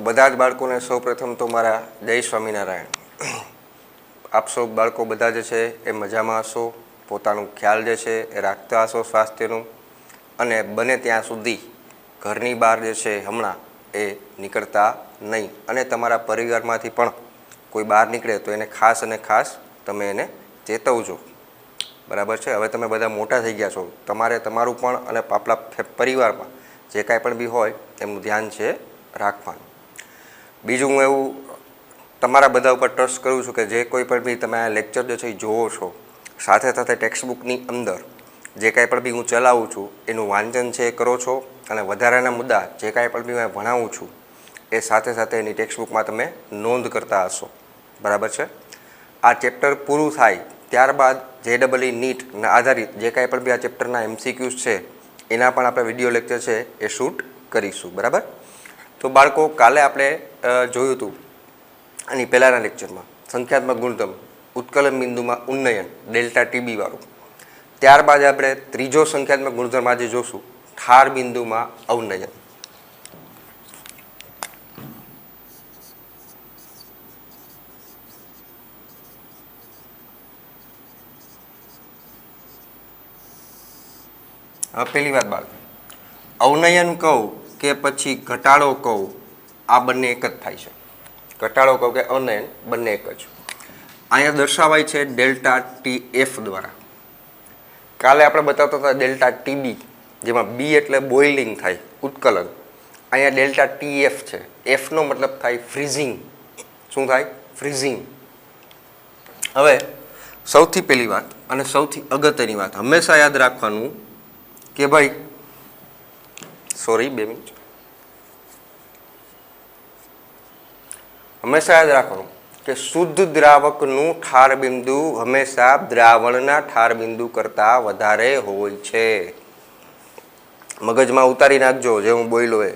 બધા જ બાળકોને સૌપ્રથમ તો મારા જય સ્વામિનારાયણ। આપ સૌ બાળકો બધા જે છે એ મજામાં હશો, પોતાનું ખ્યાલ જે છે એ રાખતા હશો સ્વાસ્થ્યનું, અને બને ત્યાં સુધી ઘરની બહાર જે છે હમણાં એ નીકળતા નહીં, અને તમારા પરિવારમાંથી પણ કોઈ બહાર નીકળે તો એને ખાસ અને ખાસ તમે એને ચેતવજો, બરાબર છે। હવે તમે બધા મોટા થઈ ગયા છો, તમારે તમારું પણ અને આપણા પરિવારમાં જે કાંઈ પણ બી હોય એમનું ધ્યાન છે રાખવાનું। બીજું હું એવું તમારા બધા ઉપર ટ્રસ્ટ કરું છું કે જે કોઈ પણ બી તમે આ લેક્ચર જે છે એ જોવો છો, સાથે સાથે ટેક્સ્ટબુકની અંદર જે કાંઈ પણ બી હું ચલાવું છું એનું વાંચન છે એ કરો છો, અને વધારાના મુદ્દા જે કાંઈ પણ બી હું ભણાવું છું એ સાથે સાથે એની ટેક્સ્ટબુકમાં તમે નોંધ કરતા હશો, બરાબર છે। આ ચેપ્ટર પૂરું થાય ત્યારબાદ JEE નીટના આધારિત જે કાંઈ પણ બી આ ચેપ્ટરના MCQs છે એના પણ આપણે વિડીયો લેક્ચર છે એ શૂટ કરીશું, બરાબર। તો બાળકો કાલે આપણે જોયું હતું આની પહેલાંના લેક્ચરમાં સંખ્યાત્મક ગુણધર્મ, ઉત્કલન બિંદુમાં ઉન્નયન, ડેલ્ટા TB વાળું। ત્યારબાદ આપણે ત્રીજો સંખ્યાત્મક ગુણધર્મ આજે જોશું, ઠાર બિંદુમાં અવનયન। હવે પહેલી વાત બાળકો, અવનયન કહું કે પછી ઘટાડો કહું, આ બંને એક જ થાય છે। ઘટાડો કહું કે અવનયન બંને એક જ। અહીંયા દર્શાવાય છે ડેલ્ટા TF દ્વારા। કાલે આપણે બતાવતા હતા ડેલ્ટા TB, જેમાં B એટલે બોઇલિંગ થાય, ઉત્કલન। અહીંયા ડેલ્ટા TF છે, Fનો મતલબ થાય ફ્રીઝિંગ। શું થાય? ફ્રીઝિંગ। હવે સૌથી પહેલી વાત અને સૌથી અગત્યની વાત હંમેશા યાદ રાખવાનું કે ભાઈ, સોરી 2 મિનિટ, હંમેશા યાદ રાખવાનું કે શુદ્ધ દ્રાવકનું ઠાર બિંદુ હંમેશા દ્રાવણના ઠાર બિંદુ કરતાં વધારે હોય છે। મગજમાં ઉતારી નાખજો જે હું બોલ્યો એ,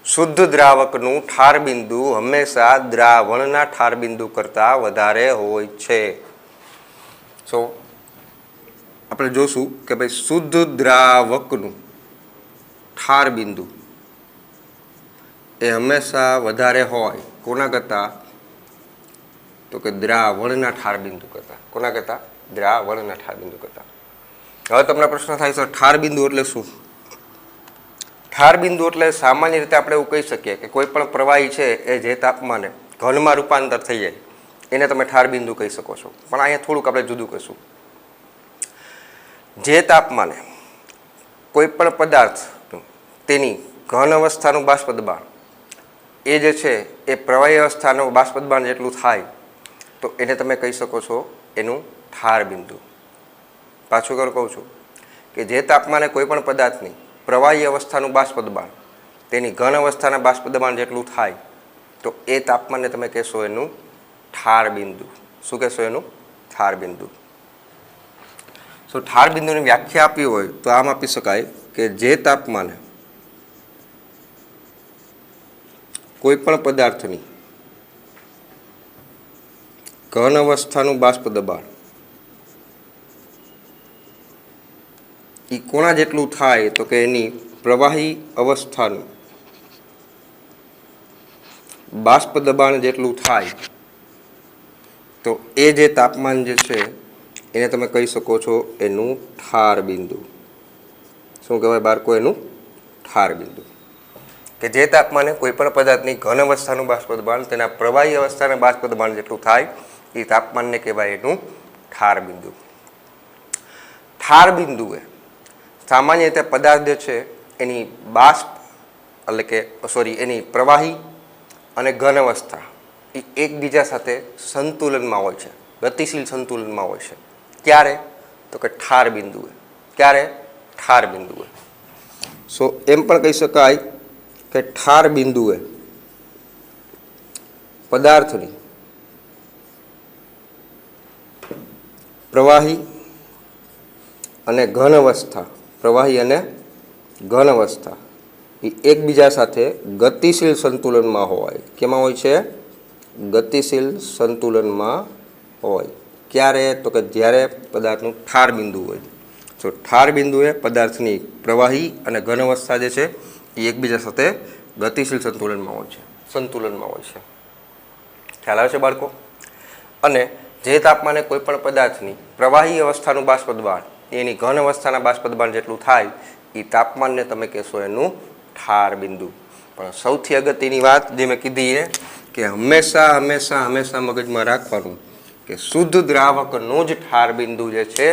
શુદ્ધ દ્રાવકનું ઠાર બિંદુ હંમેશા દ્રાવણના ઠાર બિંદુ કરતાં વધારે હોય છે। સો આપણે જોશું કે ભાઈ શુદ્ધ દ્રાવકનું ઠાર બિંદુ એ હંમેશા વધારે હોય કોના કરતાં? તો કે દ્રાવણના ઠાર બિંદુ કરતાં। કોના કરતાં? દ્રાવણના ઠાર બિંદુ કરતાં। હવે તમને પ્રશ્ન થાય છે ઠાર બિંદુ એટલે શું? ઠાર બિંદુ એટલે સામાન્ય રીતે આપણે એવું કહી શકીએ કે કોઈ પણ પ્રવાહી છે એ જે તાપમાને ઘનમાં રૂપાંતર થઈ જાય એને તમે ઠાર બિંદુ કહી શકો છો, પણ અહીંયા થોડુંક આપણે જુદું કહીશું। જે તાપમાને કોઈ પણ પદાર્થ તેની ઘન અવસ્થાનું બાષ્પ દબાણ એ જે છે એ પ્રવાહી અવસ્થાનું બાષ્પ દબાણ જેટલું થાય તો એને તમે કહી શકો છો એનું ઠાર બિંદુ। પાછું કહું છું કે જે તાપમાને કોઈ પણ પદાર્થની પ્રવાહી અવસ્થાનું બાષ્પ દબાણ તેની ઘન અવસ્થાના બાષ્પ દબાણ જેટલું થાય તો એ તાપમાનને તમે કહેશો એનું ઠાર બિંદુ। શું કહેશો? એનું ઠાર બિંદુ। તો ઠાર બિંદુની વ્યાખ્યા આપી હોય તો આમ આપી શકાય કે જે તાપમાને કોઈ પણ પદાર્થની ઘન અવસ્થાનું બાષ્પ દબાણ એ કોના જેટલું થાય તો કે એની પ્રવાહી અવસ્થાનું બાષ્પ દબાણ જેટલું થાય તો એ જે તાપમાન જે છે એને તમે કહી શકો છો એનું ઠાર બિંદુ। શું કહેવાય બાળકો? એનું ઠાર બિંદુ। કે જે તાપમાને કોઈ પણ પદાર્થની ઘન અવસ્થાનું બાષ્પ દબાણ તેના પ્રવાહી અવસ્થાના બાષ્પ દબાણ જેટલું થાય એ તાપમાનને કહેવાય એનું ઠાર બિંદુ। ઠાર બિંદુ એ સામાન્ય રીતે પદાર્થ જે છે એની બાષ્પ એટલે કે એની પ્રવાહી અને ઘન અવસ્થા એ એકબીજા સાથે સંતુલનમાં હોય છે, ગતિશીલ સંતુલનમાં હોય છે। ક્યારે? તો કે ઠાર બિંદુએ। ક્યારે? ઠાર બિંદુએ। સો એમ પણ કહી શકાય કે ઠાર બિંદુએ પદાર્થની પ્રવાહી અને ઘન અવસ્થા, પ્રવાહી અને ઘન અવસ્થા એ એકબીજા સાથે ગતિશીલ સંતુલનમાં હોય। કેમાં હોય છે? ગતિશીલ સંતુલનમાં હોય। ક્યારે? તો કે જ્યારે પદાર્થનું ઠાર બિંદુ હોય। તો ઠાર બિંદુએ પદાર્થની પ્રવાહી અને ઘન અવસ્થા જે છે એ એકબીજા સાથે ગતિશીલ સંતુલનમાં હોય છે। સંતુલનમાં હોય છે. ખ્યાલ આવે છે બાળકો? અને જે તાપમાને કોઈ પણ પદાર્થની પ્રવાહી અવસ્થાનું બાષ્પદબાણ એની ઘન અવસ્થાના બાષ્પદબાણ જેટલું થાય એ તાપમાનને તમે કહેશો એનું ઠાર બિંદુ. પણ સૌથી અગત્યની વાત જે મેં કીધી એ કે હંમેશા મગજમાં રાખવાનું કે શુદ્ધ દ્રાવકનો જ ઠાર બિંદુ જે છે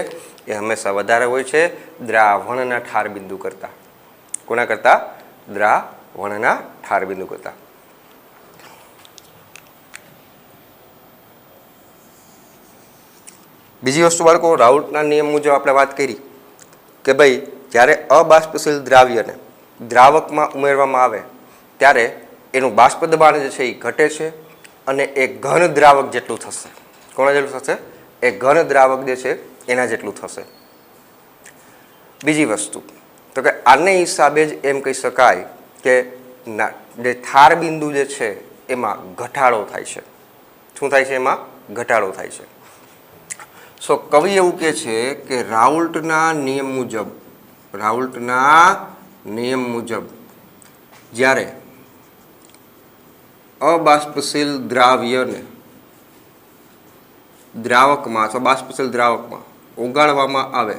એ હંમેશા વધારે હોય છે દ્રાવણના ઠાર બિંદુ કરતાં. કોના કરતાં? દ્રાવણના ઠાર બિંદુ કરતાં. બીજી વસ્તુ બાળકો, રાઉલ્ટના નિયમ મુજબ આપણે વાત કરી કે ભાઈ જ્યારે અબાષ્પશીલ દ્રાવ્યને દ્રાવકમાં ઉમેરવામાં આવે ત્યારે એનું બાષ્પદબાણ જે છે એ ઘટે છે અને એ ઘન દ્રાવક જેટલું થશે. કોના જેટલું થશે? એ ઘન દ્રાવક જે છે એના જેટલું થશે. બીજી વસ્તુ તો કે આને હિસાબે જ એમ કહી શકાય કે જે ઠાર બિંદુ જે છે એમાં ઘટાડો થાય છે. શું થાય છે? એમાં ઘટાડો થાય છે. સો કવિ એવું કહે છે કે રાઉલ્ટના નિયમ મુજબ જ્યારે અબાષ્પશીલ દ્રાવ્યને દ્રાવકમાં અથવા બાષ્પશીલ દ્રાવકમાં ઓગાળવામાં આવે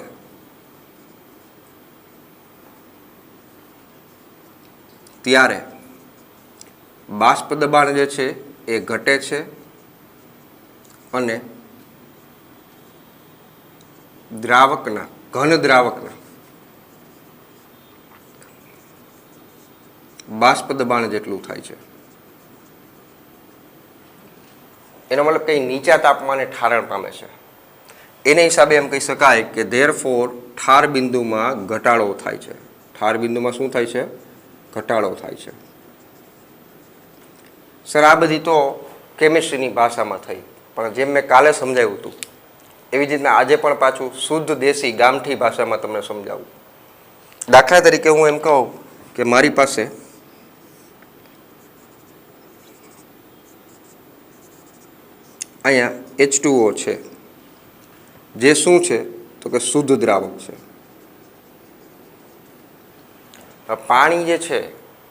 ત્યારે બાષ્પ દબાણ જે છે એ ઘટે છે અને ઘન દ્રાવકના બાષ્પ દબાણ જેટલું થાય છે. એનો મતલબ કંઈ નીચા તાપમાને ઠારણ પામે છે. એને હિસાબે એમ કહી શકાય કે ધેરફોર ઠાર બિંદુમાં ઘટાડો થાય છે. ઠાર બિંદુમાં શું થાય છે? ઘટાડો થાય છે. સર આ બધી તો કેમિસ્ટ્રીની ભાષામાં થઈ, પણ જેમ મેં કાલે સમજાવ્યું હતું એવી જ રીતના આજે પણ પાછું શુદ્ધ દેશી ગામઠી ભાષામાં તમને સમજાવું. દાખલા તરીકે હું એમ કહું કે મારી પાસે અહીંયા H2O છે, જે શું છે તો કે શુદ્ધ દ્રાવક છે. પાણી જે છે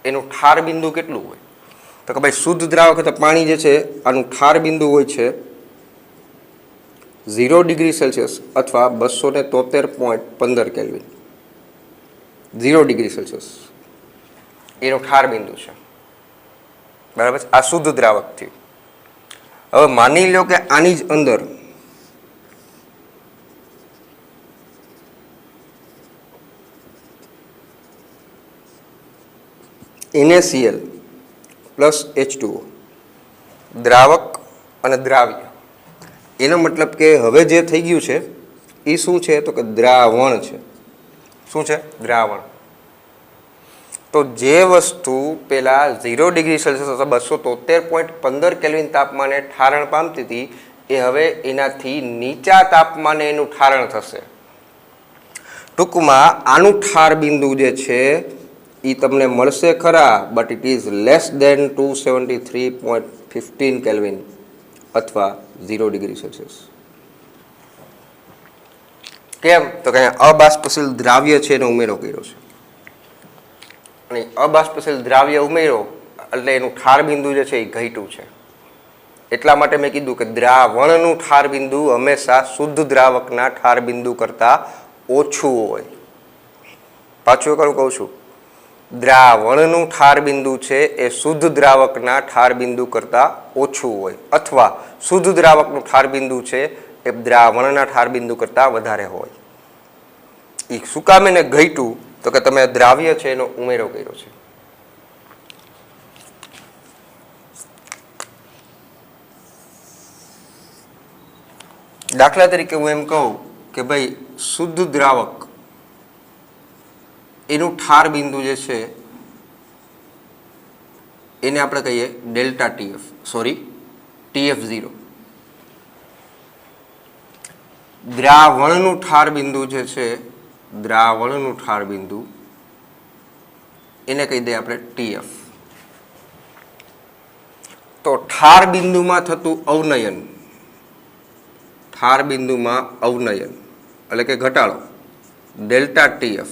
એનું ઠાર બિંદુ કેટલું હોય તો કે ભાઈ શુદ્ધ દ્રાવક એટલે પાણી જે છે આનું ઠાર બિંદુ હોય છે 0 ડિગ્રી સેલ્સિયસ અથવા 273.15 કેલ્વિન. 0 ડિગ્રી સેલ્સિયસ એનું ઠાર બિંદુ છે. બરાબર છે? આ શુદ્ધ દ્રાવક થયું. હવે માની લો કે આની જ અંદર NaCl પ્લસ H2O દ્રાવક અને દ્રાવ્ય. એનો મતલબ કે હવે જે થઈ ગયું છે એ શું છે તો કે દ્રાવણ છે. શું છે? દ્રાવણ. તો જે વસ્તુ પેલા 0 ડિગ્રી સેલ્સિયસ અથવા 273.15 કેલ્વિન તાપમાને ઠારણ પામતી હતી એ હવે એનાથી નીચા તાપમાને એનું ઠારણ થશે. ટૂંકમાં આનું ઠાર બિંદુ જે છે એ તમને મળશે ખરા, but it is less than 273.15 kelvin અથવા 0 ડિગ્રી સેલ્સિયસ. કેમ તો કે અબાષ્પશીલ દ્રાવ્ય છે એનો ઉમેરો કર્યો છે અને અબાષ્પશીલ દ્રાવ્ય ઉમેરો એટલે એનું ઠાર બિંદુ જે છે એ ઘટ્યું છે. એટલા માટે મેં કીધું કે દ્રાવણનું ઠાર બિંદુ હંમેશા શુદ્ધ દ્રાવકના ઠાર બિંદુ કરતાં ઓછું હોય. પાછું એકવાર કહું છું, દ્રાવણનું ઠાર બિંદુ છે એ શુદ્ધ દ્રાવકના ઠાર બિંદુ કરતાં ઓછું હોય અથવા શુદ્ધ દ્રાવકનું ઠાર બિંદુ છે એ દ્રાવણના ઠાર બિંદુ કરતાં વધારે હોય. એ શું કામ એને ઘટ્યું તો કે તમે દ્રાવ્ય છે એનો ઉમેરો કર્યો છે. દાખલા તરીકે હું એમ કહું કે ભાઈ શુદ્ધ દ્રાવક એનું ઠાર બિંદુ જે છે એને આપણે કહીએ ડેલ્ટા TF0. દ્રાવણનું ઠાર બિંદુ જે છે દ્રાવણનું ઠાર બિંદુ એને કહી દઈએ આપણે TF. તો ઠાર બિંદુમાં થતું અવનયન એટલે કે ઘટાડો ડેલ્ટા TF.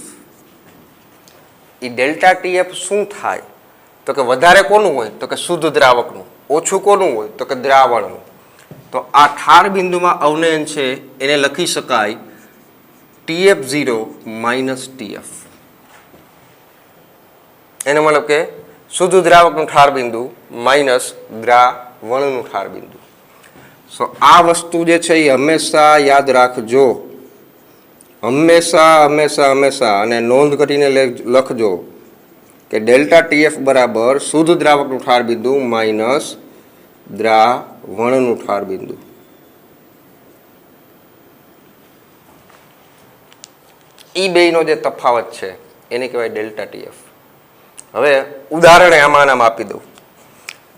એ ડેલ્ટા TF શું થાય તો કે વધારે કોનું હોય તો કે શુદ્ધ દ્રાવકનું, ઓછું કોનું હોય તો કે દ્રાવણનું. તો આ ઠાર બિંદુમાં અવનયન છે એને લખી શકાય TF0 માઇનસ TF. એનો મતલબ કે શુદ્ધ દ્રાવકનું ઠાર બિંદુ માઇનસ દ્રાવણનું ઠાર બિંદુ. સો આ વસ્તુ જે છે એ હંમેશા યાદ રાખજો, હંમેશા હંમેશા હંમેશા, અને નોંધ કરીને લખજો કે ડેલ્ટા TF બરાબર શુદ્ધ દ્રાવકનું ઠાર બિંદુ માઇનસ દ્રાવણનું ઠાર બિંદુ. એ બેયનો જે તફાવત છે એને કહેવાય ડેલ્ટા TF. હવે ઉદાહરણ આમાં આપી દઉં.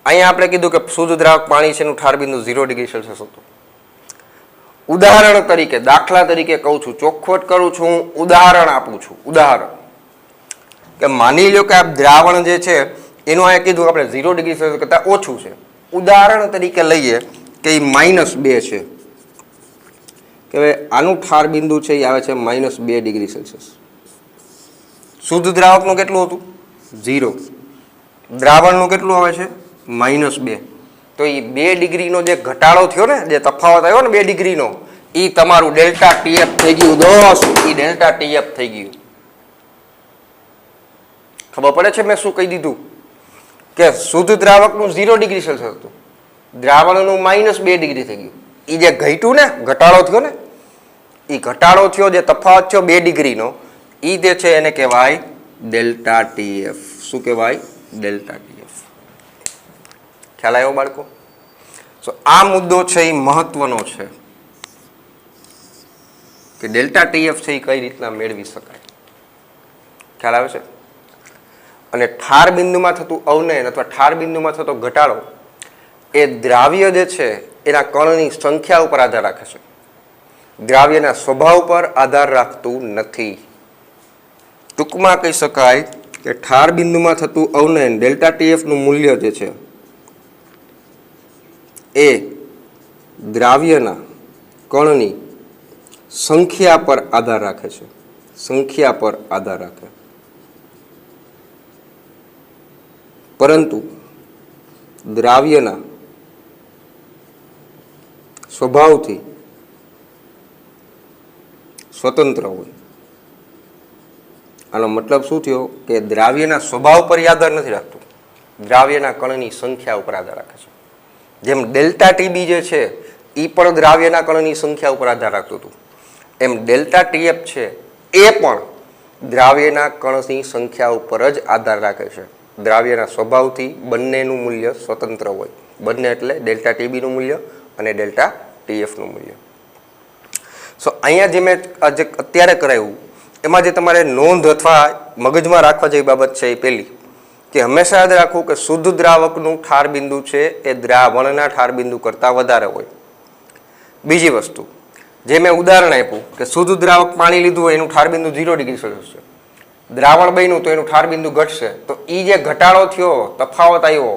અહીંયા આપણે કીધું કે શુદ્ધ દ્રાવક પાણી છે એનું ઠાર બિંદુ 0 ડિગ્રી સેલ્સિયસ હતું. ઉદાહરણ તરીકે, દાખલા તરીકે કહું છું, ચોખવટ કરું છું, ઉદાહરણ આપું છું. ઉદાહરણ કે માની લો કે આ દ્રાવણ જે છે એનું અહીંયા કીધું આપણે 0 ડિગ્રી સેલ્સિયસ કરતાં ઓછું છે. ઉદાહરણ તરીકે લઈએ કે એ -2 છે, કે હવે આનું ઠાર બિંદુ છે એ આવે છે -2 ડિગ્રી સેલ્સિયસ. શુદ્ધ દ્રાવકનું કેટલું હતું? 0. દ્રાવણનું કેટલું આવે છે? -2. તો એ 2 ડિગ્રીનો જે ઘટાડો થયો ને, જે તફાવત આવ્યો ને 2 ડિગ્રીનો, એ તમારું ડેલ્ટા TF થઈ ગયું દોસ્ત. એ ડેલ્ટા TF થઈ ગયું. ખબર પડે છે મેં શું કહી દીધું? કે શુદ્ધ દ્રાવકનું 0 ડિગ્રી સેલ્સિયસ હતું, દ્રાવણનું -2 ડિગ્રી થઈ ગયું. એ જે ઘટ્યું ને, ઘટાડો થયો ને, એ ઘટાડો થયો, જે તફાવત થયો 2 ડિગ્રીનો, એ જે છે એને કહેવાય ડેલ્ટા TF. શું કહેવાય? Delta TF. ખ્યાલ આવ્યો બાળકો? સો આ મુદ્દો છે એ મહત્વનો છે કે ડેલ્ટા TF છે એ કઈ રીતના મેળવી શકાય. ખ્યાલ આવે છે? અને ઠાર બિંદુમાં થતું અવનયન અથવા ઠાર બિંદુમાં થતો ઘટાડો એ દ્રાવ્ય જે છે એના કણની સંખ્યા ઉપર આધાર રાખે છે, દ્રાવ્યના સ્વભાવ પર આધાર રાખતું નથી. ટૂંકમાં કહી શકાય કે ઠાર બિંદુમાં થતું અવનયન ડેલ્ટા TF નું મૂલ્ય જે છે એ દ્રાવ્યના કણની સંખ્યા પર આધાર રાખે છે, સંખ્યા પર આધાર રાખે. પરંતુ દ્રાવ્યના સ્વભાવથી સ્વતંત્ર હોય. આનો મતલબ શું થયો? કે દ્રાવ્યના સ્વભાવ પર આધાર નથી રાખતું, દ્રાવ્યના કણની સંખ્યા ઉપર આધાર રાખે છે. જેમ ડેલ્ટા TB જે છે એ પણ દ્રાવ્યના કણની સંખ્યા ઉપર આધાર રાખતું હતું, એમ ડેલ્ટા TF છે એ પણ દ્રાવ્યના કણની સંખ્યા ઉપર જ આધાર રાખે છે. દ્રાવ્યના સ્વભાવથી બંનેનું મૂલ્ય સ્વતંત્ર હોય. બંને એટલે ડેલ્ટા TB નું મૂલ્ય અને ડેલ્ટા TF નું મૂલ્ય. સો અહીંયા જે મેં અત્યારે કરાવ્યું એમાં જે તમારે નોંધ અથવા મગજમાં રાખવા જેવી બાબત છે એ પહેલી કે હંમેશા યાદ રાખવું કે શુદ્ધ દ્રાવકનું ઠાર બિંદુ છે એ દ્રાવણના ઠાર બિંદુ કરતાં વધારે હોય. બીજી વસ્તુ, જે મેં ઉદાહરણ આપ્યું કે શુદ્ધ દ્રાવક પાણી લીધું હોય એનું ઠાર બિંદુ 0 ડિગ્રી સેલ્સિયસ છે, દ્રાવણ બન્યું તો એનું ઠાર બિંદુ ઘટશે. તો એ જે ઘટાડો થયો, તફાવત આવ્યો,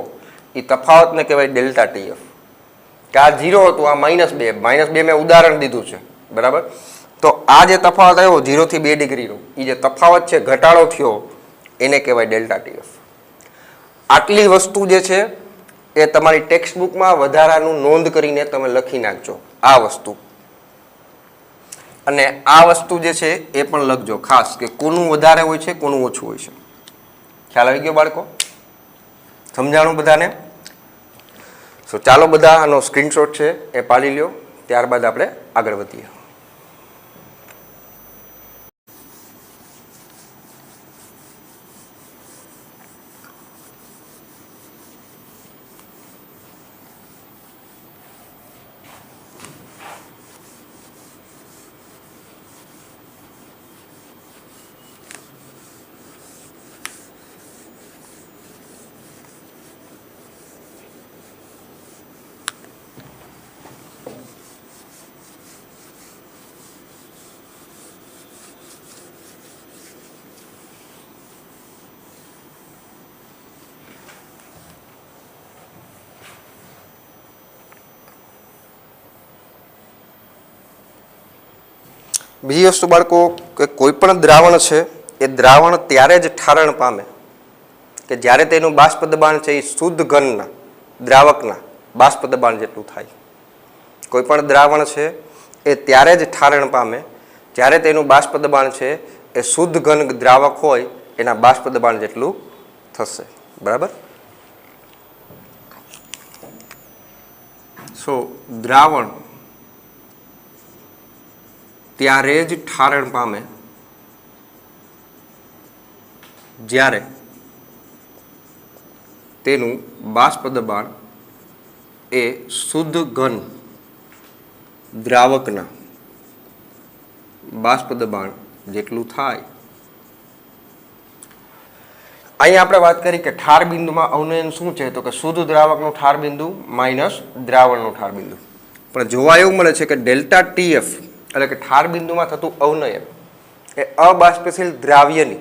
એ તફાવતને કહેવાય ડેલ્ટા TF. કે આ 0 હતું, આ -2. -2 મેં ઉદાહરણ દીધું છે, બરાબર? તો આ જે તફાવત આવ્યો 0 થી 2 ડિગ્રીનો, એ જે તફાવત છે, ઘટાડો થયો, એને કહેવાય ડેલ્ટા TF. આટલી વસ્તુ જે છે એ તમારી ટેક્સ્ટ બુકમાં વધારાનું નોંધ કરીને તમે લખી નાખજો આ વસ્તુ. અને આ વસ્તુ જે છે એ પણ લખજો ખાસ કે કોનું વધારે હોય છે, કોનું ઓછું હોય છે. ખ્યાલ આવી ગયો બાળકો? સમજાણું બધાને? સો ચાલો બધા આનો સ્ક્રીનશોટ છે એ પાડી લ્યો, ત્યારબાદ આપણે આગળ વધીએ. બીજી વસ્તુ બાળકો કે કોઈ પણ દ્રાવણ છે એ દ્રાવણ ત્યારે જ ઠારણ પામે, કે જ્યારે તેનું બાષ્પ દબાણ છે એ શુદ્ધ ઘનના દ્રાવકના બાષ્પ દબાણ જેટલું થાય. કોઈ પણ દ્રાવણ છે એ ત્યારે જ ઠારણ પામે જ્યારે તેનું બાષ્પ દબાણ છે એ શુદ્ધ ઘન દ્રાવક હોય એના બાષ્પ દબાણ જેટલું થશે. બરાબર. સો દ્રાવણ ત્યારે જ ઠારણ પામે જ્યારે તેનું બાષ્પ દબાણ એ શુદ્ધ ઘન દ્રાવકના બાષ્પ દબાણ જેટલું થાય. અહીંયા આપણે વાત કરી કે ઠાર બિંદુમાં અવનયન શું છે, તો કે શુદ્ધ દ્રાવકનું ઠાર બિંદુ માઇનસ દ્રાવણનું ઠાર બિંદુ. પણ જોવા એવું મળે છે કે ડેલ્ટા ટીએફ એટલે કે ઠાર બિંદુમાં થતું અવનયન એ અબાષ્પશીલ દ્રાવ્યની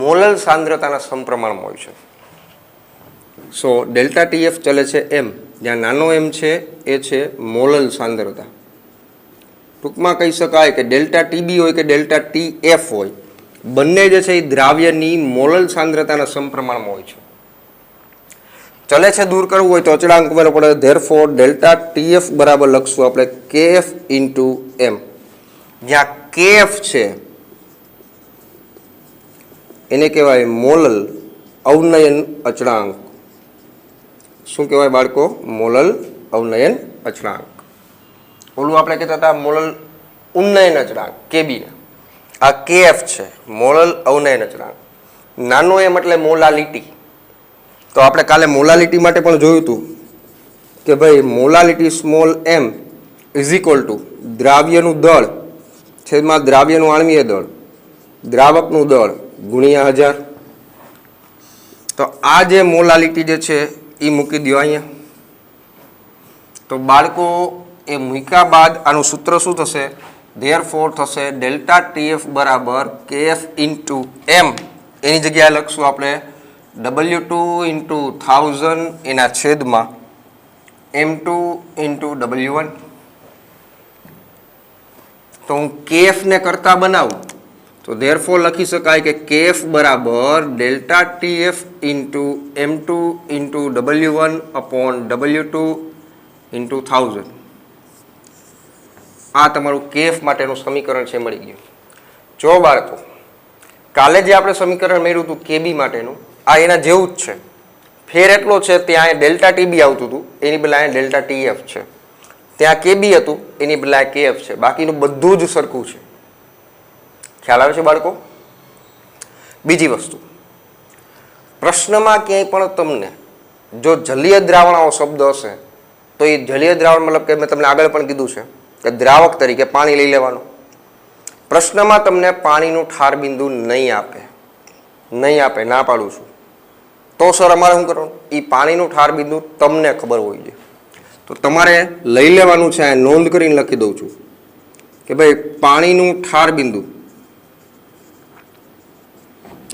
મોલલ સાંદ્રતાના સમપ્રમાણમાં હોય છે. સો ડેલ્ટા ટીએફ ચલે છે એમ, જ્યાં નાનો એમ છે એ છે મોલલ સાંદ્રતા. ટૂંકમાં કહી શકાય કે ડેલ્ટા ટીબી હોય કે ડેલ્ટા ટીએફ હોય, બંને જે છે એ દ્રાવ્યની મોલલ સાંદ્રતાના સમપ્રમાણમાં હોય છે. ચલે છે દૂર કરવું હોય તો અચળાંક ઉમેરવો પડે. ધેરફોર ડેલ્ટા ટીએફ બરાબર લખશું આપણે કેએફ ઇન્ટુ એમ, જ્યાં કેએફ છે એને કહેવાય મોલલ અવનયન અચળાંક. શું કહેવાય બાળકો? મોલલ અવનયન અચળાંક. ઓલું આપણે કહેતા હતા મોલલ ઉન્નયન અચળાંક કેબી. આ કેએફ છે મોલલ અવનયન અચળાંક. નાનો એમ એટલે મોલાલિટી. તો આપણે કાલે મોલાલિટી માટે પણ જોયું હતું કે ભાઈ molality small m is equal to દ્રાવ્યનું દળ છેદમાં દ્રાવ્યનું આણ્વીય દળ દ્રાવકનું દળ ગુણ્યા 1000. તો આ જે મોલાલિટી જે છે એ મૂકી દો અહીંયા. તો બાળકો એ મૂક્યા બાદ આનું સૂત્ર શું થશે? ધેરફોર થશે ડેલ્ટા ટીએફ બરાબર કેએફ ઇન્ટુ એમ. એની જગ્યાએ લખશું આપણે W2 ઇન્ટુ 1000 એના છેદમાં M2 ઇન્ટુ W1. તો હું કેએફને કરતા બનાવું તો ધેરફોર લખી શકાય કે કેએફ બરાબર delta TF into M2 into W1 upon W2 into 1000. આ તમારું કેએફ માટેનું સમીકરણ છે, મળી ગયું. જો બાળકો કાલે જે આપણે સમીકરણ મેળવ્યું હતું કેબી માટેનું, આ એના જેવું જ છે. ફેર એટલો છે, ત્યાં ડેલ્ટા ટીબી આવતું હતું એની બદલે અહીંયા ડેલ્ટા ટીએફ છે. ત્યાં કેબી હતું એની બદલે કેએફ છે. બાકીનું બધું જ સરખું છે. ખ્યાલ આવે છે બાળકો? બીજી વસ્તુ, પ્રશ્નમાં ક્યાંય પણ તમને જો જલીય દ્રાવણાઓ શબ્દ હશે તો એ જલીય દ્રાવણ મતલબ કે મેં તમને આગળ પણ કીધું છે કે દ્રાવક તરીકે પાણી લઈ લેવાનું. પ્રશ્નમાં તમને પાણીનું ઠાર બિંદુ નહીં આપે, ના પાડું છું. તો સર અમારે શું કરવાનું? એ પાણીનું ઠાર બિંદુ તમને ખબર હોવી જોઈએ. તો તમારે લઈ લેવાનું છે. નોંધ કરીને લખી દઉં છું કે ભાઈ પાણીનું ઠાર બિંદુ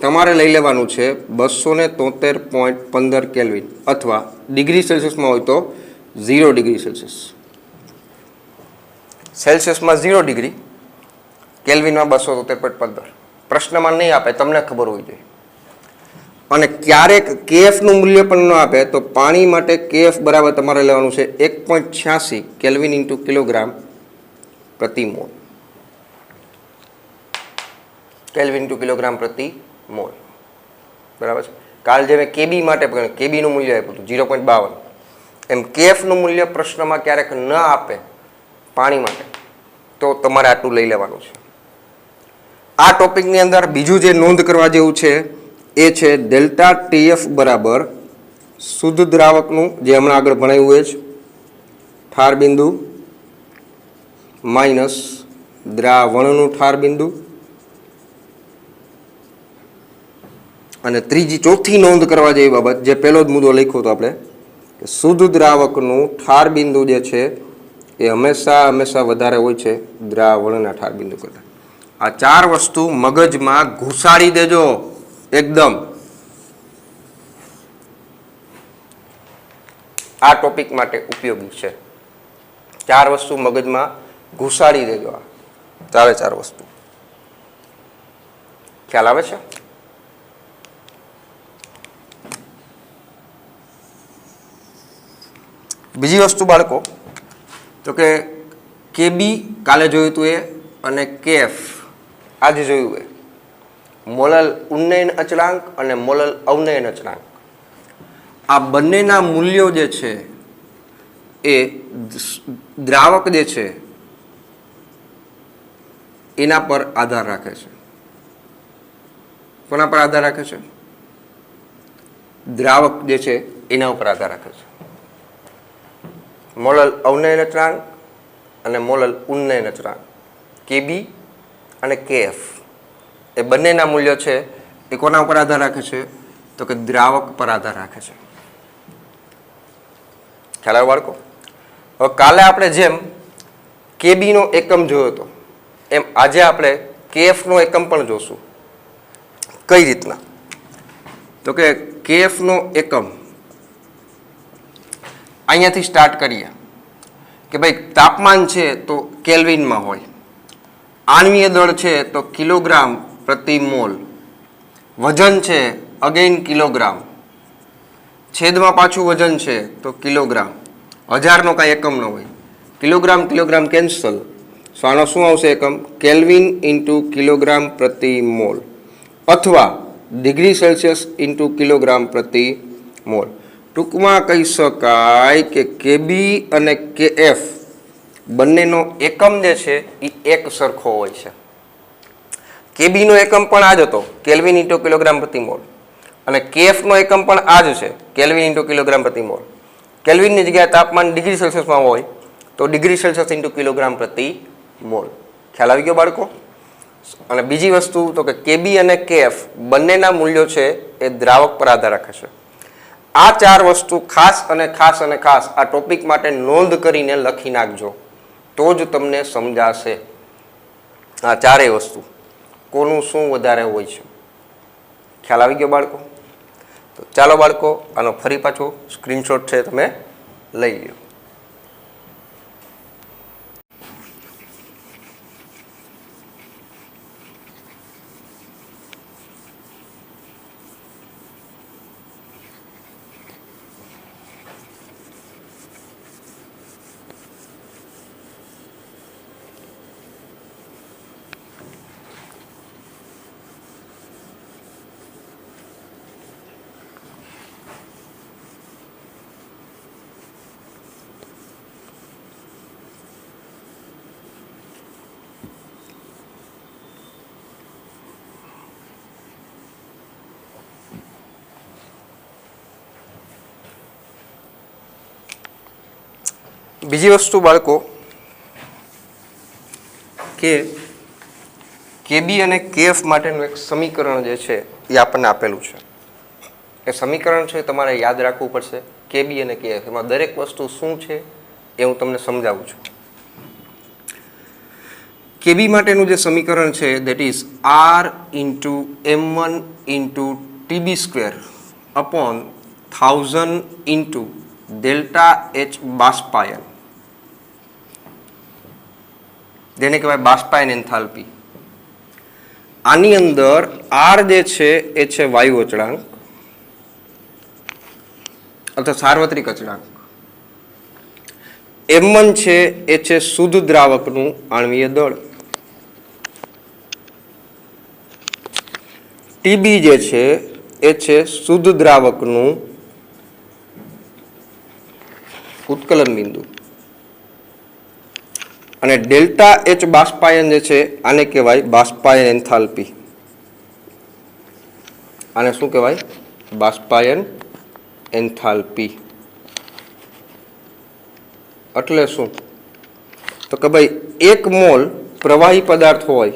તમારે લઈ લેવાનું છે 273.15 કેલ્વિન અથવા ડિગ્રી સેલ્સિયસમાં હોય તો 0 ડિગ્રી સેલ્સિયસ. સેલ્સિયસમાં 0 ડિગ્રી, કેલ્વિનમાં 273.15. પ્રશ્નમાં નહીં આપે, તમને ખબર હોવી જોઈએ. અને ક્યારેક કેએફનું મૂલ્ય પણ ન આપે તો પાણી માટે કેએફ બરાબર તમારે લેવાનું છે 1.86 કેલ્વિન ઇન્ટુ કિલોગ્રામ પ્રતિ મોલ. કેલ્વિન ઇન્ટુ કિલોગ્રામ પ્રતિ મોલ. બરાબર છે. કાલ જે મેં કેબી માટે પણ કેબીનું મૂલ્ય આપ્યું હતું 0.52, એમ કેએફનું મૂલ્ય પ્રશ્નમાં ક્યારેક ન આપે પાણી માટે તો તમારે આટલું લઈ લેવાનું છે. આ ટોપિકની અંદર બીજું જે નોંધ કરવા જેવું છે એ છે ડેલ્ટા ટીએફ બરાબર શુદ્ધ દ્રાવકનું જે હમણાં આગળ ભણાવ્યું હોય છે ઠાર બિંદુ માઇનસ દ્રાવણનું ઠાર બિંદુ. અને ચોથી નોંધ કરવા જેવી બાબત, જે પહેલો જ મુદ્દો લખ્યો હતો આપણે કે શુદ્ધ દ્રાવકનું ઠાર બિંદુ જે છે એ હંમેશા વધારે હોય છે દ્રાવણના ઠાર બિંદુ કરતાં. આ 4 વસ્તુ મગજમાં ઘુસાડી દેજો એકદમ. આ ટોપિક માટે ઉપયોગી છે. 4 વસ્તુ મગજમાં ઘુસાડી દેજો. આ 4 વસ્તુ ખ્યાલ આવે છે? બીજી વસ્તુ બાળકો તો કે કેબી કાલે જોયું હતું એ અને કેએફ આજે જોયું એ મોલલ ઉન્નયન અચળાંક અને મોલલ અવનયન અચળાંક આ બંનેના મૂલ્યો જે છે એ દ્રાવક જે છે એના પર આધાર રાખે છે. કોના પર આધાર રાખે છે? દ્રાવક જે છે એના ઉપર આધાર રાખે છે. મોલલ અવનયન અચળાંક અને મોલલ ઉન્નયન અચળાંક કેબી અને કેએફ એ બંનેના મૂલ્યો છે એ કોના ઉપર આધાર રાખે છે? તો કે દ્રાવક પર આધાર રાખે છે. ખ્યાલ આવ્યો બાળકો? હવે કાલે આપણે જેમ કેબીનો એકમ જોયો હતો એમ આજે આપણે કેએફનો એકમ પણ જોશું. કઈ રીતના? તો કે કેએફનો એકમ અહીંયાથી સ્ટાર્ટ કરીએ કે ભાઈ તાપમાન છે તો કેલ્વિનમાં હોય, આણ્વીય દળ છે તો કિલોગ્રામ પ્રતિ મોલ, વજન છે અગેન કિલોગ્રામ, છેદમાં પાછું વજન છે તો કિલોગ્રામ, હજારનો કાંઈ એકમ ન હોય, કિલોગ્રામ કિલોગ્રામ કેન્સલ, સો આનો શું આવશે એકમ? કેલ્વિન ઇન્ટુ કિલોગ્રામ પ્રતિ મોલ અથવા ડિગ્રી સેલ્સિયસ ઇન્ટુ કિલોગ્રામ પ્રતિ મોલ. ટૂંકમાં કહી શકાય કે કેબી અને કેએફ બંનેનો એકમ જે છે એ એક સરખો હોય છે. કેબીનો એકમ પણ આ જ હતો, કેલ્વિન ઇન્ટુ કિલોગ્રામ પ્રતિ મોલ, અને કેએફનો એકમ પણ આ જ છે, કેલ્વિન ઇન્ટુ કિલોગ્રામ પ્રતિ મોલ. કેલ્વિનની જગ્યાએ તાપમાન ડિગ્રી સેલ્સિયસમાં હોય તો ડિગ્રી સેલ્સિયસ ઇન્ટુ કિલોગ્રામ પ્રતિ મોલ. ખ્યાલ આવી ગયો બાળકો? અને બીજી વસ્તુ તો કે કેબી અને કેએફ બંનેના મૂલ્યો છે એ દ્રાવક પર આધાર રાખે છે. આ ચાર વસ્તુ ખાસ અને ખાસ અને ખાસ આ ટોપિક માટે નોંધ કરીને લખી નાખજો તો જ તમને સમજાશે આ ચારેય વસ્તુ કોનું શું વધારે હોય છે. ખ્યાલ આવી ગયો બાળકો? તો ચાલો બાળકો આનો ફરી પાછો સ્ક્રીનશોટ છે તમે લઈ લો. બીજી વસ્તુ બાળકો કે કેબી અને કેએફ માટેનું એક સમીકરણ જે છે એ આપણને આપેલું છે. એ સમીકરણ છે તમારે યાદ રાખવું પડશે. કેબી અને કેએફ એમાં દરેક વસ્તુ શું છે એ હું તમને સમજાવું છું. કેબી માટેનું જે સમીકરણ છે that is r into M1 into TB square upon 1000 into delta h બાષ્પાયન, જેને કહેવાય બાષ્પાયન એન્થાલ્પી. આની અંદર આર જે છે એ છે વાયુ અચળાંક અથવા સાર્વત્રિક અચળાંક, M1 છે એ છે શુદ્ધ દ્રાવકનું આણ્વીય દળ, TB જે છે એ છે શુદ્ધ દ્રાવકનું ઉત્કલન બિંદુ, અને ડેલ્ટા એચ બાષ્પાયન જે છે આને કહેવાય બાષ્પાયન એન્થાલ્પી. આને શું કહેવાય? બાષ્પાયન એન્થાલ્પી. એટલે શું? તો કે ભાઈ 1 મોલ પ્રવાહી પદાર્થ હોય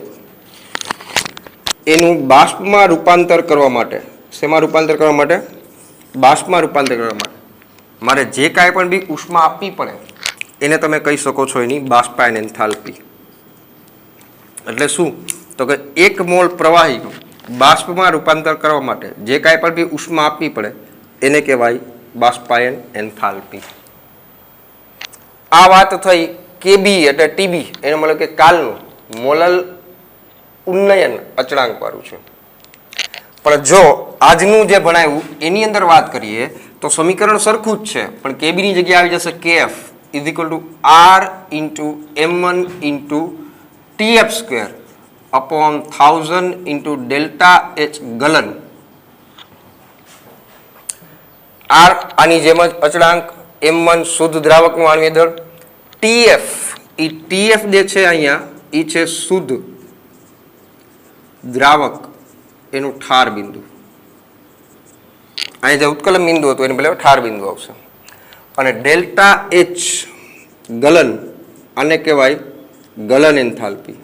એનું બાષ્પમાં રૂપાંતર કરવા માટે, શેમાં રૂપાંતર કરવા માટે? બાષ્પમાં રૂપાંતર કરવા માટે મારે જે કાંઈ પણ બી ઉષ્મા આપવી પડે એને તમે કહી શકો છો એની બાષ્પાયન એન્થાલ્પી. એટલે શું? તો કે 1 મોલ પ્રવાહીનું બાષ્પમાં રૂપાંતર કરવા માટે જે કાંઈ પણ બી ઉષ્મા આપવી પડે એને કહેવાય બાષ્પાયન એન્થાલ્પી. આ વાત થઈ કેબી એટલે ટીબી, એનો મતલબ કે કાલનું મોલલ ઉન્નયન અચળાંક વાળું છે. પણ જો આજનું જે ભણાવ્યું એની અંદર વાત કરીએ તો સમીકરણ સરખું જ છે, પણ કેબીની જગ્યાએ આવી જશે KF is equal to R into m1 into TF square upon 1000 into delta H ગલન. આર આની જેમ જ અચળાંક, m1 શુદ્ધ દ્રાવકનું આણ્વીય દળ, ટીએફ જે છે અહીંયા એ છે શુદ્ધ દ્રાવક એનું ઠાર બિંદુ. અહીંયા જે ઉત્કલન બિંદુ હતું એને પહેલા ઠાર બિંદુ આવશે. અને ડેલ્ટા એચ ગલન, આને કહેવાય ગલન એન્થાલ્પી.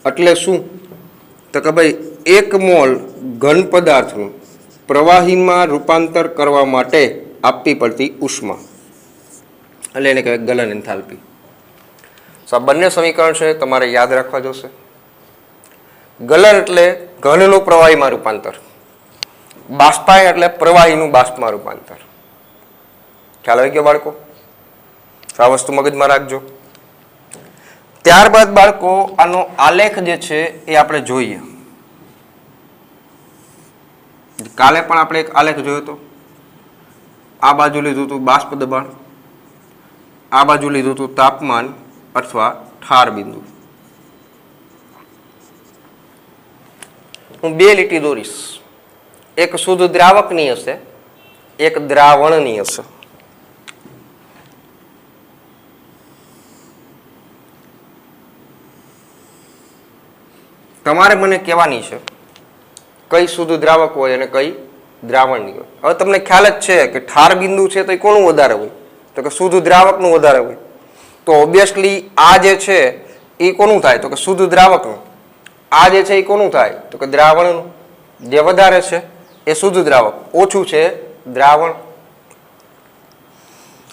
એટલે શું? તો કે ભાઈ 1 મોલ ઘન પદાર્થનું પ્રવાહીમાં રૂપાંતર કરવા માટે આપવી પડતી ઉષ્મા, એટલે એને કહેવાય ગલન એન્થાલ્પી. આ બંને સમીકરણ છે તમારે યાદ રાખવા જોશે. ગલન એટલે ઘનનું પ્રવાહીમાં રૂપાંતર, બાષ્પાયન એટલે પ્રવાહીનું બાષ્પમાં રૂપાંતર. ખ્યાલ આવી ગયો બાળકો? આ વસ્તુ મગજમાં રાખજો. ત્યારબાદ બાળકો આનો આલેખ જે છે એ આપણે જોઈએ. કાલે પણ આપણે એક આલેખ જોયો હતો. આ બાજુ લીધું હતું બાષ્પ દબાણ, આ બાજુ લીધું હતું તાપમાન અથવા ઠાર બિંદુ. હું 2 લીટી દોરીશ. એક શુદ્ધ દ્રાવકની હશે, એક દ્રાવણની હશે. તમારે મને કહેવાની છે કઈ શુદ્ધ દ્રાવક હોય અને કઈ દ્રાવણની હોય. હવે તમને ખ્યાલ જ છે કે ઠાર બિંદુ છે તો એ કોનું વધારે હોય? તો કે શુદ્ધ દ્રાવકનું વધારે હોય. તો ઓબ્વિયસલી આ જે છે એ કોનું થાય? તો કે શુદ્ધ દ્રાવકનું. આ જે છે એ કોનું થાય? તો કે દ્રાવણનું. જે વધારે છે એ શુદ્ધ દ્રાવક, ઓછું છે દ્રાવણ.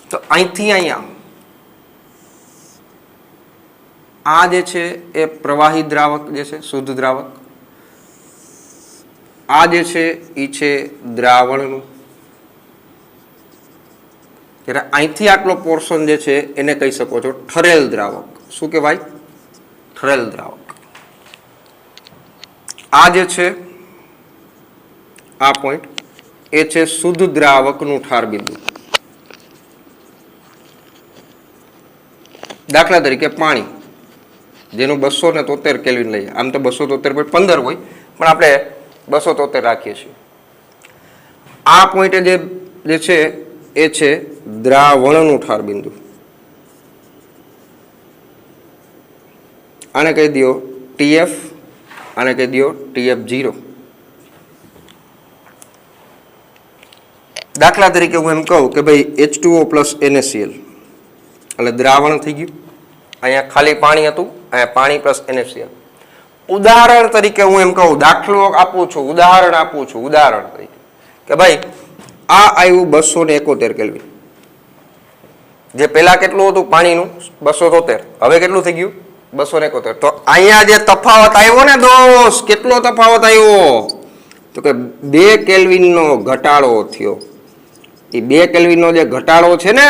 તો અહીંથી અહીંયા આ જે છે એ પ્રવાહી દ્રાવક જે છે, શુદ્ધ દ્રાવક. આ જે છે એ છે દ્રાવણનું. ત્યારે અહીંથી આટલો પોર્શન જે છે એને કહી શકો છો ઠરેલ દ્રાવક. શું કહેવાય? ઠરેલ દ્રાવક. આ જે છે આ પોઈન્ટ એ છે શુદ્ધ દ્રાવકનું ઠાર બિંદુ. દાખલા તરીકે પાણી, જેનું 273 કેલ્વિન લઈએ. આમ તો 273.15 હોય, પણ આપણે 273 રાખીએ છીએ. આ પોઈન્ટે જે છે એ છે દ્રાવણનું ઠાર બિંદુ. આને કહી દો ટીએફ, આને કહી દો TF0. દાખલા તરીકે હું એમ કહું કે ભાઈ H2O પ્લસ NaCl એટલે દ્રાવણ થઈ ગયું. અહીંયા ખાલી પાણી હતું, અહીંયા પાણી પ્લસ NaCl. ઉદાહરણ તરીકે હું એમ કહું, દાખલો આપું છું, ઉદાહરણ આપું છું, ઉદાહરણ તરીકે કે ભાઈ આ આવ્યું 271 કેલ્વિન. જે પેલા કેટલું હતું પાણીનું? 273. હવે કેટલું થઈ ગયું? 271. તો અહીંયા જે તફાવત આવ્યો ને દોસ્ત, કેટલો તફાવત આવ્યો? તો કે 2 કેલ્વિનનો ઘટાડો થયો. એ 2 કેલ્વિનનો જે ઘટાડો છે ને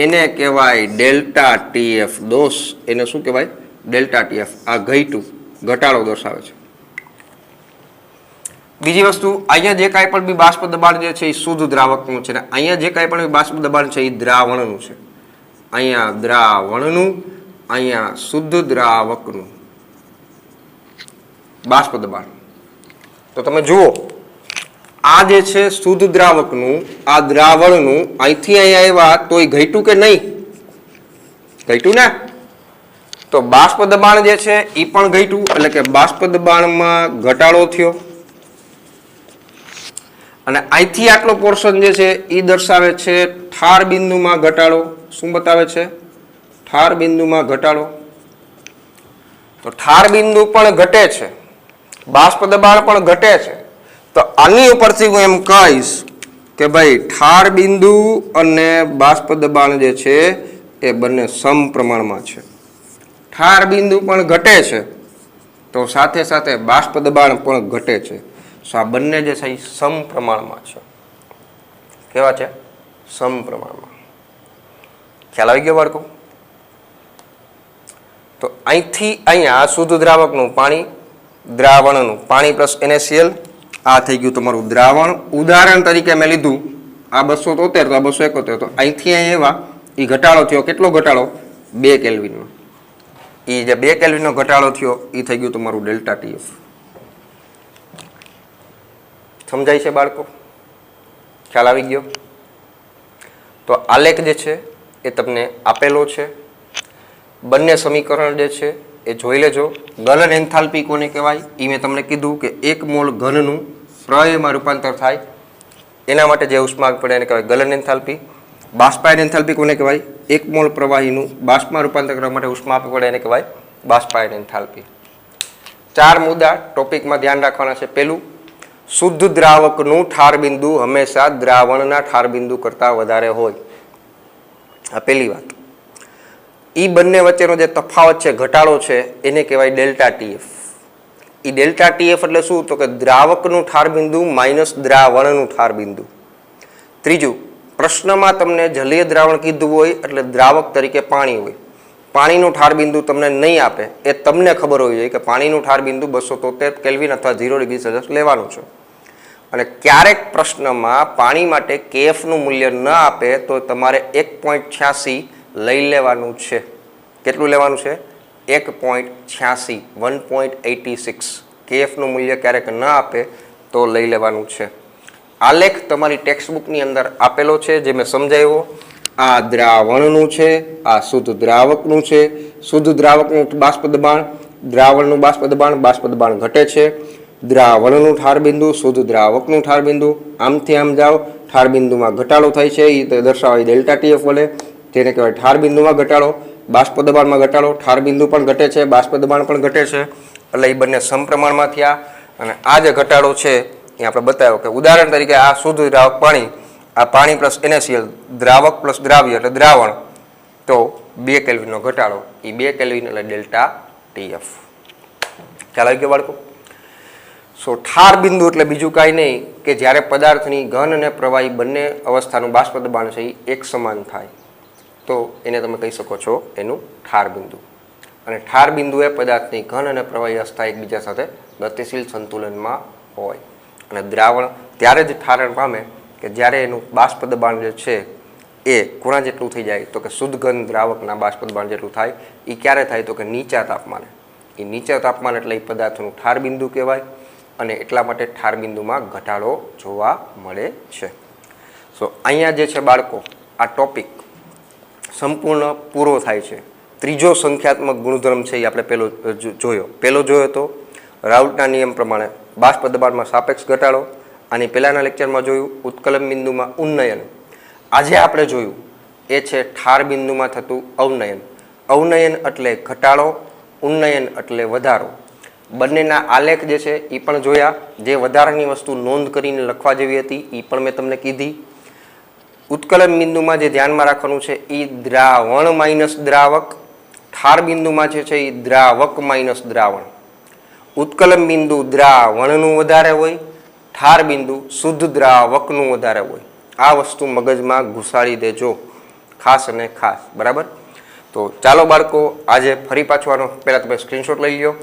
એને કહેવાય ડેલ્ટા TF. દોસ્ત એને શું કહેવાય? Delta TF. આ ઘટ્યું, ઘટાડો દર્શાવે છે. બીજી વસ્તુ, અહીંયા જે કાંઈ પણ બી બાષ્પ દબાણ જે છે એ શુદ્ધ દ્રાવકનું છે ને અહીંયા જે કાંઈ પણ બાષ્પ દબાણ છે એ દ્રાવણનું છે. અહીંયા દ્રાવણનું, અહીંયા શુદ્ધ દ્રાવકનું બાષ્પ દબાણ. તો તમે જુઓ, આ જે છે શુદ્ધ દ્રાવકનું, આ દ્રાવણનું, અહીંથી અહીંયા આવ્યા તો એ ઘટ્યું કે નહીં? ઘટ્યું ને? તો બાષ્પ દબાણ જે છે એ પણ ઘટ્યું, એટલે કે બાષ્પ દબાણમાં ઘટાડો થયો. અને અહીંથી આટલો પોર્શન જે છે એ દર્શાવે છે ઠાર બિંદુમાં ઘટાડો. શું બતાવે છે? ઠાર બિંદુમાં ઘટાડો. તો ઠાર બિંદુ પણ ઘટે છે, બાષ્પ દબાણ પણ ઘટે છે. તો આની ઉપરથી હું એમ કહીશ કે ભાઈ ઠાર બિંદુ અને બાષ્પ દબાણ જે છે એ બંને સમપ્રમાણમાં છે. ઠાર બિંદુ પણ ઘટે છે તો સાથે સાથે બાષ્પ દબાણ પણ ઘટે છે. આ બંને જે છે એ સમપ્રમાણમાં છે. કેવા છે? સમપ્રમાણમાં. ખ્યાલ આવી ગયો બાળકો? તો અહીંથી અહીંયા શુદ્ધ દ્રાવકનું પાણી, દ્રાવણનું પાણી પ્લસ NaCl, આ થઈ ગયું તમારું દ્રાવણ. ઉદાહરણ તરીકે મેં લીધું આ 273 તો આ 271, તો અહીંથી અહીં એવા એ ઘટાડો થયો. કેટલો ઘટાડો? 2 કેલ્વિનનો. એ જે 2 કેલ્વિનનો ઘટાડો થયો એ થઈ ગયું તમારું ડેલ્ટા TF. સમજાય છે બાળકો? ખ્યાલ આવી ગયો? તો આલેખ જે છે એ તમને આપેલો છે. બંને સમીકરણ જે છે એ જોઈ લેજો. ગલન એન્થાલ્પી કોને કહેવાય? એ મેં તમને કીધું કે 1 મોલ ઘનનું પ્રવાહીમાં રૂપાંતર થાય એના માટે જે ઉષ્મા આપવી પડે એને કહેવાય ગલન એન્થાલ્પી. બાષ્પાયન એન્થાલ્પી કોને કહેવાય? 1 મોલ પ્રવાહીનું બાષ્પમાં રૂપાંતર કરવા માટે ઉષ્મા આપવી પડે એને કહેવાય બાષ્પાયન એન્થાલ્પી. 4 મુદ્દા ટોપિકમાં ધ્યાન રાખવાના છે. પહેલું, શુદ્ધ દ્રાવકનું ઠાર બિંદુ હંમેશા દ્રાવણના ઠાર બિંદુ કરતાં વધારે હોય. આ પહેલી વાત. એ બંને વચ્ચેનો જે તફાવત છે, ઘટાડો છે, એને કહેવાય ડેલ્ટા TF. એ ડેલ્ટા TF એટલે શું? તો કે દ્રાવકનું ઠાર બિંદુ માઇનસ દ્રાવણનું ઠાર બિંદુ. ત્રીજું, પ્રશ્નમાં તમને જલીય દ્રાવણ કીધું હોય એટલે દ્રાવક તરીકે પાણી હોય. પાણીનું ઠાર બિંદુ તમને નહીં આપે એ તમને ખબર હોવી જોઈએ કે પાણીનું ઠાર બિંદુ 273 કેલ્વિન અથવા 0 ડિગ્રી સેલ્સિયસ લેવાનું છે. અને ક્યારેક પ્રશ્નમાં પાણી માટે KFનું મૂલ્ય ન આપે તો તમારે 1.86 લઈ લેવાનું છે. કેટલું લેવાનું છે? 1.86, 1.86. KFનું મૂલ્ય ક્યારેક ન આપે તો લઈ લેવાનું છે. આલેખ તમારી ટેક્સ્ટબુકની અંદર આપેલો છે જે મેં સમજાવ્યો. આ દ્રાવણનું છે, આ શુદ્ધ દ્રાવકનું છે. શુદ્ધ દ્રાવકનું બાષ્પ દબાણ, દ્રાવણનું બાષ્પ દબાણ ઘટે છે. દ્રાવણનું ઠાર બિંદુ, શુદ્ધ દ્રાવકનું ઠાર બિંદુ, આમથી આમ જાઓ ઠાર બિંદુમાં ઘટાડો થાય છે. એ દર્શાવાય ડેલ્ટા TF વડે, જેને કહેવાય ઠાર બિંદુમાં ઘટાડો, બાષ્પ દબાણમાં ઘટાડો. ઠાર બિંદુ પણ ઘટે છે, બાષ્પ દબાણ પણ ઘટે છે, એટલે એ બંને સમપ્રમાણમાં થયા. અને આ જે ઘટાડો છે એ આપણે બતાવ્યો કે ઉદાહરણ તરીકે આ શુદ્ધ દ્રાવક પાણી, આ પાણી પ્લસ NaCl, દ્રાવક પ્લસ દ્રાવ્ય એટલે દ્રાવણ, તો 2 કેલ્વિનનો ઘટાડો. એ 2 કેલ્વિન એટલે ડેલ્ટા TF. ખ્યાલ આવી ગયો બાળકો? સો ઠાર બિંદુ એટલે બીજું કાંઈ નહીં કે જ્યારે પદાર્થની ઘન અને પ્રવાહી બંને અવસ્થાનું બાષ્પ દબાણ છે એ એક સમાન થાય તો એને તમે કહી શકો છો એનું ઠાર બિંદુ. અને ઠાર બિંદુ એ પદાર્થની ઘન અને પ્રવાહી અવસ્થા એકબીજા સાથે ગતિશીલ સંતુલનમાં હોય. અને દ્રાવણ ત્યારે જ ઠારણ પામે કે જ્યારે એનું બાષ્પ દબાણ જે છે એ કોના જેટલું થઈ જાય? તો કે શુદ્ધ ઘન દ્રાવકના બાષ્પ દબાણ જેટલું થાય. એ ક્યારે થાય? તો કે નીચા તાપમાને. એ નીચા તાપમાન એટલે એ પદાર્થનું ઠાર બિંદુ કહેવાય. અને એટલા માટે ઠાર બિંદુમાં ઘટાડો જોવા મળે છે. સો અહીંયા જે છે બાળકો, આ ટોપિક સંપૂર્ણ પૂરો થાય છે. ત્રીજો સંખ્યાત્મક ગુણધર્મ છે એ આપણે પહેલો જોયો તો રાઉલ્ટના નિયમ પ્રમાણે બાષ્પ દબાણમાં સાપેક્ષ ઘટાડો. આની પહેલાંના લેક્ચરમાં જોયું ઉત્કલન બિંદુમાં ઉન્નયન. આજે આપણે જોયું એ છે ઠાર બિંદુમાં થતું અવનયન. અવનયન એટલે ઘટાડો, ઉન્નયન એટલે વધારો. બંનેના આલેખ જે છે એ પણ જોયા. જે વધારાની વસ્તુ નોંધ કરીને લખવા જેવી હતી એ પણ મેં તમને કીધી. ઉત્કલન બિંદુમાં જે ધ્યાનમાં રાખવાનું છે એ દ્રાવણ માઇનસ દ્રાવક. ઠાર બિંદુમાં જે છે એ દ્રાવક માઇનસ દ્રાવણ. ઉત્કલન બિંદુ દ્રાવણનું વધારે હોય, ઠાર બિંદુ શુદ્ધ દ્રાવકનું વધારે હોય. આ વસ્તુ મગજમાં ઘુસાડી દેજો ખાસ અને ખાસ. બરાબર? તો ચાલો બાળકો, આજે ફરી પાછો આનો પહેલાં તમે સ્ક્રીનશોટ લઈ લ્યો.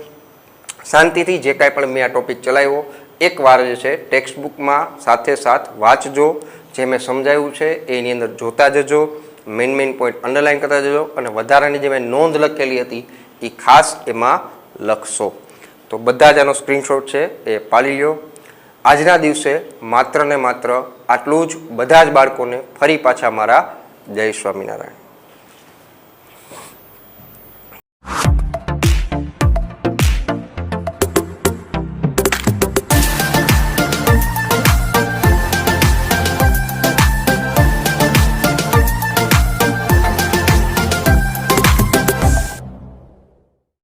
શાંતિથી જે કાંઈ પણ મેં આ ટોપિક ચલાવ્યો એકવાર જે છે ટેક્સ્ટબુકમાં સાથે વાંચજો. જે મેં સમજાવ્યું છે એની અંદર જોતા જજો, મેઇન પોઈન્ટ અંડરલાઇન કરતા જજો, અને વધારાની જે મેં નોંધ લખેલી હતી એ ખાસ એમાં લખશો. તો બધા જ આનો સ્ક્રીનશોટ છે એ પાડી લ્યો. આજના દિવસે માત્ર ને માત્ર આટલું જ. બધા જ બાળકોને ફરી પાછા મારા જય સ્વામિનારાયણ.